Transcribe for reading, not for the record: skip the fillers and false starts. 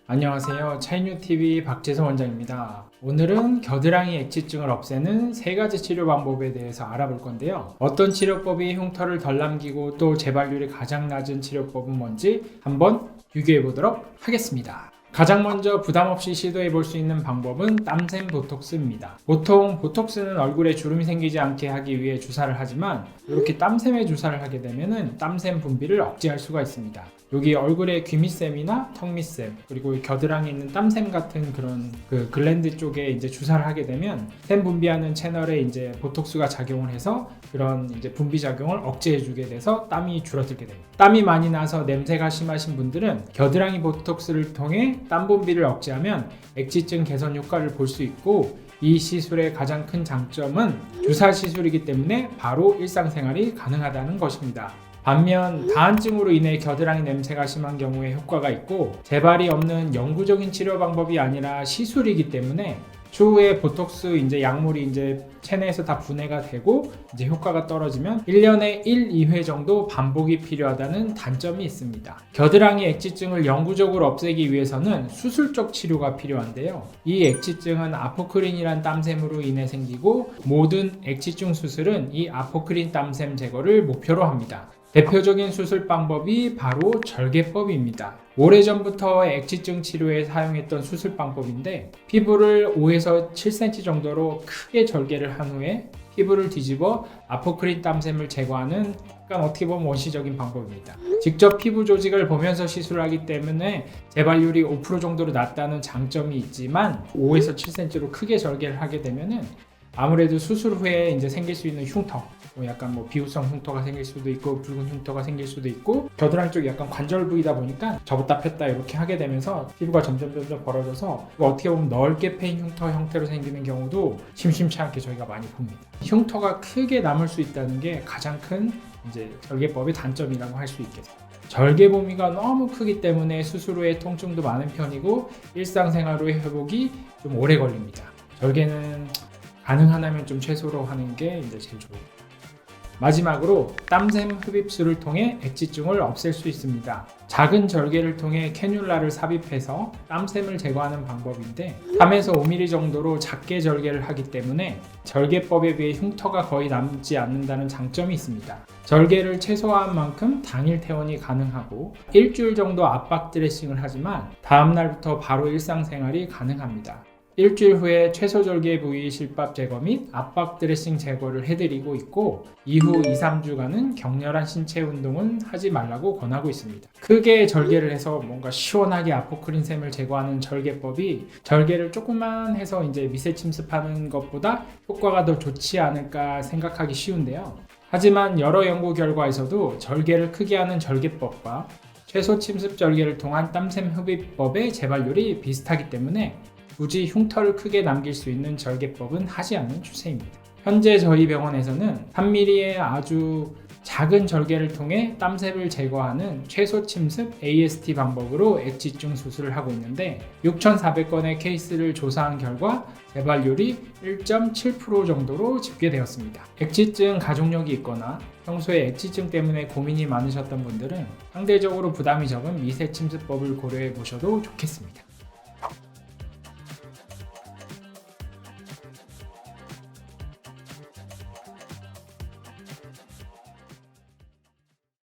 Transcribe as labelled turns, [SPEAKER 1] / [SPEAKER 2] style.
[SPEAKER 1] 안녕하세요. 차이뉴TV 박재성 원장입니다. 오늘은 겨드랑이 액취증을 없애는 3가지 치료 방법에 대해서 알아볼 건데요. 어떤 치료법이 흉터를 덜 남기고 또 재발률이 가장 낮은 치료법은 뭔지 한번 비교해 보도록 하겠습니다. 가장 먼저 부담 없이 시도해 볼 수 있는 방법은 땀샘 보톡스입니다. 보통 보톡스는 얼굴에 주름이 생기지 않게 하기 위해 주사를 하지만 이렇게 땀샘에 주사를 하게 되면 땀샘 분비를 억제할 수가 있습니다. 여기 얼굴에 귀밑샘이나 턱밑샘 그리고 겨드랑이에 있는 땀샘 같은 그런 글랜드 쪽에 이제 주사를 하게 되면 샘 분비하는 채널에 이제 보톡스가 작용을 해서 그런 이제 분비 작용을 억제해 주게 돼서 땀이 줄어들게 됩니다. 땀이 많이 나서 냄새가 심하신 분들은 겨드랑이 보톡스를 통해 땀 분비를 억제하면 액취증 개선 효과를 볼 수 있고, 이 시술의 가장 큰 장점은 주사 시술이기 때문에 바로 일상생활이 가능하다는 것입니다. 반면 다한증으로 인해 겨드랑이 냄새가 심한 경우에 효과가 있고, 재발이 없는 영구적인 치료 방법이 아니라 시술이기 때문에 추후에 보톡스 약물이 체내에서 다 분해가 되고 효과가 떨어지면 1년에 1, 2회 정도 반복이 필요하다는 단점이 있습니다. 겨드랑이 액취증을 영구적으로 없애기 위해서는 수술적 치료가 필요한데요. 이 액취증은 아포크린이란 땀샘으로 인해 생기고, 모든 액취증 수술은 이 아포크린 땀샘 제거를 목표로 합니다. 대표적인 수술 방법이 바로 절개법입니다. 오래전부터 액취증 치료에 사용했던 수술 방법인데, 피부를 5에서 7cm 정도로 크게 절개를 한 후에 피부를 뒤집어 아포크린 땀샘을 제거하는 어떻게 보면 원시적인 방법입니다. 직접 피부 조직을 보면서 시술을 하기 때문에 재발률이 5% 정도로 낮다는 장점이 있지만, 5에서 7cm로 크게 절개를 하게 되면은 아무래도 수술 후에 생길 수 있는 흉터, 비후성 흉터가 생길 수도 있고 붉은 흉터가 생길 수도 있고, 겨드랑이 쪽이 약간 관절 부위다 보니까 접었다 폈다 이렇게 하게 되면서 피부가 점점 벌어져서 어떻게 보면 넓게 패인 흉터 형태로 생기는 경우도 심심치 않게 저희가 많이 봅니다. 흉터가 크게 남을 수 있다는 게 가장 큰 절개법의 단점이라고 할 수 있겠습니다. 절개 범위가 너무 크기 때문에 수술 후에 통증도 많은 편이고 일상생활 후의 회복이 좀 오래 걸립니다. 절개는 가능하다면 좀 최소로 하는 게 제일 좋아요. 마지막으로 땀샘 흡입술을 통해 액취증을 없앨 수 있습니다. 작은 절개를 통해 캐뉼라를 삽입해서 땀샘을 제거하는 방법인데, 3에서 5mm 정도로 작게 절개를 하기 때문에 절개법에 비해 흉터가 거의 남지 않는다는 장점이 있습니다. 절개를 최소화한 만큼 당일 퇴원이 가능하고, 일주일 정도 압박 드레싱을 하지만 다음날부터 바로 일상생활이 가능합니다. 일주일 후에 최소 절개 부위 실밥 제거 및 압박 드레싱 제거를 해드리고 있고, 이후 2-3주간은 격렬한 신체 운동은 하지 말라고 권하고 있습니다. 크게 절개를 해서 뭔가 시원하게 아포크린 샘을 제거하는 절개법이 절개를 조금만 해서 미세 침습하는 것보다 효과가 더 좋지 않을까 생각하기 쉬운데요. 하지만 여러 연구 결과에서도 절개를 크게 하는 절개법과 최소 침습 절개를 통한 땀샘 흡입법의 재발률이 비슷하기 때문에 굳이 흉터를 크게 남길 수 있는 절개법은 하지 않는 추세입니다. 현재 저희 병원에서는 3mm의 아주 작은 절개를 통해 땀샘을 제거하는 최소 침습 AST 방법으로 액취증 수술을 하고 있는데, 6,400건의 케이스를 조사한 결과 재발률이 1.7% 정도로 집계되었습니다. 액취증 가족력이 있거나 평소에 액취증 때문에 고민이 많으셨던 분들은 상대적으로 부담이 적은 미세 침습법을 고려해 보셔도 좋겠습니다.